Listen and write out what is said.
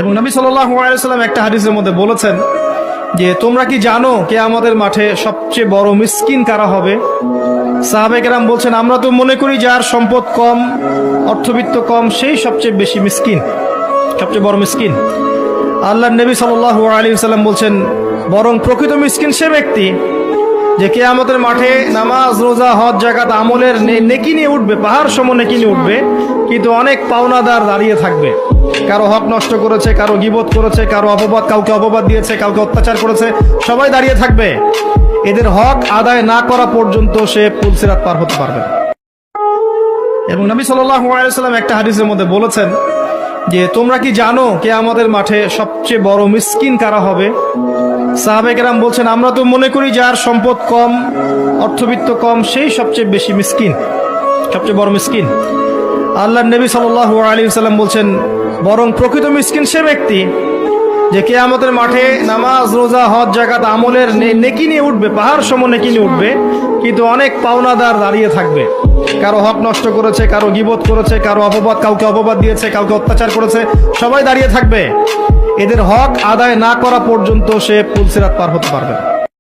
এবং নবী সাল্লাল্লাহু আলাইহি ওয়াসাল্লাম একটা হাদিসের মধ্যে বলেছেন যে তোমরা কি জানো কিয়ামতের মাঠে সবচেয়ে বড় মিসকিন কারা হবে? সাহাবায়ে কেরাম বলছেন, আমরা তো মনে করি যার সম্পদ কম, অর্থবিত্ত কম, সেই সবচেয়ে বেশি মিসকিন, সবচেয়ে বড় মিসকিন। আল্লাহর নবী সাল্লাল্লাহু আলাইহি ওয়াসাল্লাম বলছেন, বরং প্রকৃত মিসকিন সে ব্যক্তি যে কিয়ামতের মাঠে নামাজ, রোজা, হজ, যাকাত আমলের নেকি নিয়ে উঠবে, পাহাড় সম নেকি নিয়ে উঠবে, কিন্তু অনেক পাওনাদার দাঁড়িয়ে থাকবে। কারো হক নষ্ট করেছে, কারো গীবত করেছে, কারো অপবাদ, কাউকে অপবাদ দিয়েছে, কাউকে অত্যাচার করেছে, সবাই দাঁড়িয়ে থাকবে। এদের হক আদায় না করা পর্যন্ত সে পুলসিরাত পার হতে পারবে না। এবং নবী সাল্লাল্লাহু আলাইহি ওয়াসাল্লাম একটা হাদিসের মধ্যে বলেছেন যে তোমরা কি জানো কিয়ামতের মাঠে সবচেয়ে বড় মিসকিন কারা হবে? সাহাবায়ে কেরাম বলছেন, আমরা তো মনে করি যার সম্পদ কম, অর্থবিত্ত কম, সেই সবচেয়ে বেশি মিসকিন, সবচেয়ে বড় মিসকিন। আল্লাহর নবী সাল্লাল্লাহু আলাইহি ওয়াসাল্লাম বলছেন, বরং প্রকৃত মিসকিন সে ব্যক্তি যে কিয়ামতের মাঠে নামাজ, রোজা, হজ, যাকাত আমলের নেকি নিয়ে উঠবে, পাহাড় সম নেকি নিয়ে উঠবে, কিন্তু অনেক পাওনাদার দাঁড়িয়ে থাকবে। কারো হক নষ্ট করেছে, কারো গীবত করেছে, কারো অপবাদ, কাউকে অপবাদ দিয়েছে, কাউকে অত্যাচার করেছে, সবাই দাঁড়িয়ে থাকবে। এদের হক আদায় না করা পর্যন্ত সে পুলসিরাত পার হতে পারবে না।